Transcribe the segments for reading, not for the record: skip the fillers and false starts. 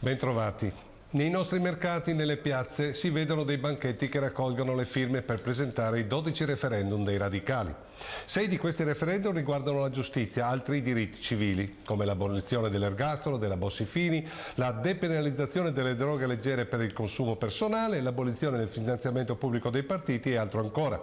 Bentrovati. Nei nostri mercati, nelle piazze, si vedono dei banchetti che raccolgono le firme per presentare i 12 referendum dei radicali. 6 di questi referendum riguardano la giustizia, altri i diritti civili, come l'abolizione dell'ergastolo, della Bossi-Fini, la depenalizzazione delle droghe leggere per il consumo personale, l'abolizione del finanziamento pubblico dei partiti e altro ancora.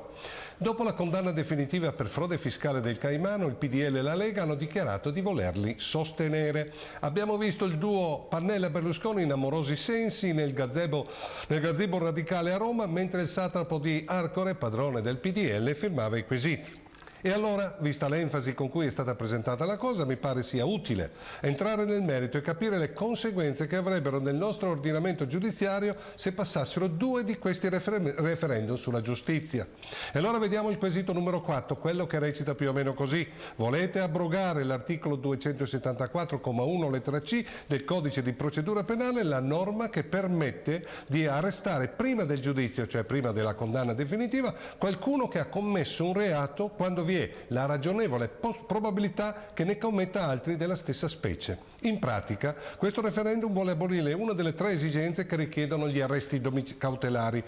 Dopo la condanna definitiva per frode fiscale del Caimano, il PDL e la Lega hanno dichiarato di volerli sostenere. Abbiamo visto il duo Pannella-Berlusconi in amorosi sensi nel gazebo radicale a Roma, mentre il satrapo di Arcore, padrone del PDL, firmava i quesiti. E allora, vista l'enfasi con cui è stata presentata la cosa, mi pare sia utile entrare nel merito e capire le conseguenze che avrebbero nel nostro ordinamento giudiziario se passassero 2 di questi referendum sulla giustizia. E allora vediamo il quesito numero 4, quello che recita più o meno così. Volete abrogare l'articolo 274,1 lettera C del codice di procedura penale, la norma che permette di arrestare prima del giudizio, cioè prima della condanna definitiva, qualcuno che ha commesso un reato quando vi è la ragionevole probabilità che ne commetta altri della stessa specie. In pratica, questo referendum vuole abolire una delle 3 esigenze che richiedono gli arresti cautelari,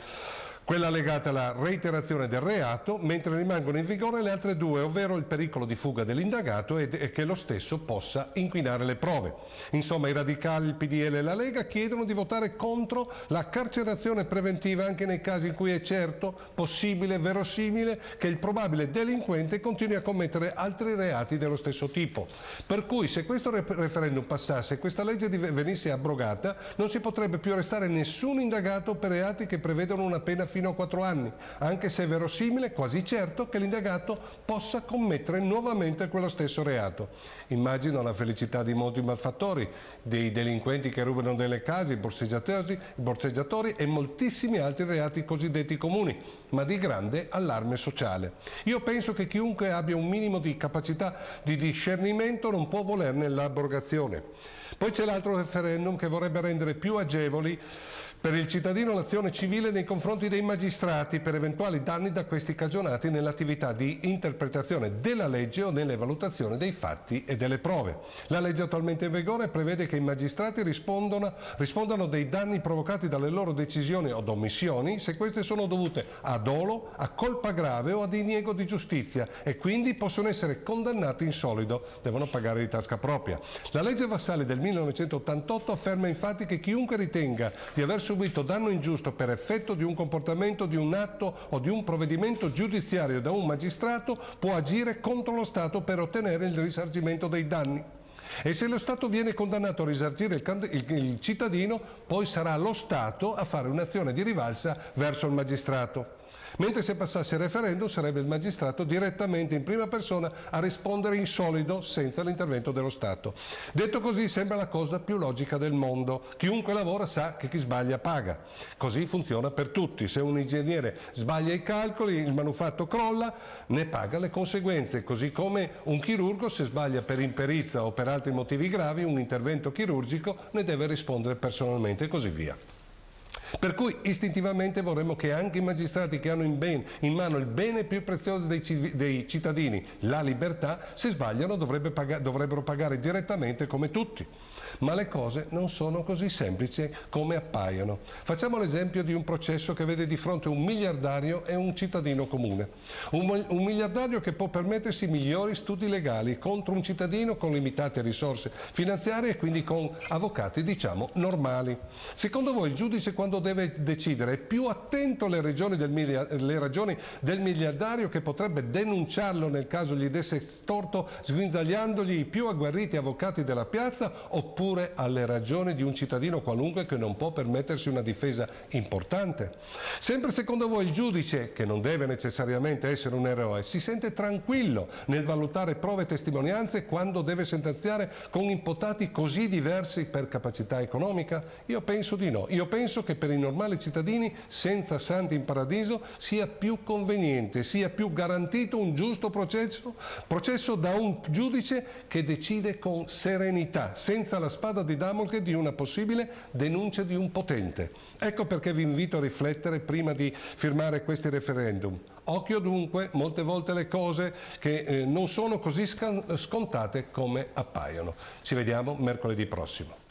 quella legata alla reiterazione del reato, mentre rimangono in vigore le altre 2, ovvero il pericolo di fuga dell'indagato e che lo stesso possa inquinare le prove. Insomma, i radicali, il PDL e la Lega chiedono di votare contro la carcerazione preventiva anche nei casi in cui è certo, possibile, verosimile che il probabile delinquente continui a commettere altri reati dello stesso tipo. Per cui, se questo referendum passasse e questa legge venisse abrogata, non si potrebbe più arrestare nessun indagato per reati che prevedono una pena fino a 4 anni, anche se è verosimile, quasi certo, che l'indagato possa commettere nuovamente quello stesso reato. Immagino la felicità di molti malfattori, dei delinquenti che rubano delle case, i borseggiatori e moltissimi altri reati cosiddetti comuni, ma di grande allarme sociale. Io penso che chiunque abbia un minimo di capacità di discernimento non può volerne l'abrogazione. Poi c'è l'altro referendum che vorrebbe rendere più agevoli per il cittadino l'azione civile nei confronti dei magistrati per eventuali danni da questi cagionati nell'attività di interpretazione della legge o nelle valutazioni dei fatti e delle prove. La legge attualmente in vigore prevede che i magistrati rispondano dei danni provocati dalle loro decisioni o omissioni se queste sono dovute a dolo, a colpa grave o a diniego di giustizia e quindi possono essere condannati in solido, devono pagare di tasca propria. La legge Vassalli del 1988 afferma infatti che chiunque ritenga di aver subito danno ingiusto per effetto di un comportamento, di un atto o di un provvedimento giudiziario da un magistrato può agire contro lo Stato per ottenere il risarcimento dei danni. E se lo Stato viene condannato a risarcire il cittadino, poi sarà lo Stato a fare un'azione di rivalsa verso il magistrato. Mentre se passasse il referendum sarebbe il magistrato direttamente in prima persona a rispondere in solido senza l'intervento dello Stato. Detto così sembra la cosa più logica del mondo. Chiunque lavora sa che chi sbaglia paga. Così funziona per tutti. Se un ingegnere sbaglia i calcoli, il manufatto crolla, ne paga le conseguenze. Così come un chirurgo, se sbaglia per imperizia o per altri motivi gravi, un intervento chirurgico ne deve rispondere personalmente e così via. Per cui istintivamente vorremmo che anche i magistrati che hanno in mano il bene più prezioso dei cittadini, la libertà, se sbagliano dovrebbero pagare direttamente come tutti. Ma le cose non sono così semplici come appaiono. Facciamo l'esempio di un processo che vede di fronte un miliardario e un cittadino comune. Un miliardario che può permettersi migliori studi legali contro un cittadino con limitate risorse finanziarie e quindi con avvocati, diciamo, normali. Secondo voi il giudice quando deve decidere è più attento alle ragioni del miliardario che potrebbe denunciarlo nel caso gli desse torto sguinzagliandogli i più agguerriti avvocati della piazza oppure alle ragioni di un cittadino qualunque che non può permettersi una difesa importante? Sempre secondo voi il giudice, che non deve necessariamente essere un eroe, si sente tranquillo nel valutare prove e testimonianze quando deve sentenziare con imputati così diversi per capacità economica? Io penso di no. Io penso che per i normali cittadini senza santi in paradiso sia più conveniente, sia più garantito un giusto processo da un giudice che decide con serenità, senza la spada di Damocle di una possibile denuncia di un potente. Ecco perché vi invito a riflettere prima di firmare questi referendum. Occhio dunque, molte volte le cose che non sono così scontate come appaiono. Ci vediamo mercoledì prossimo.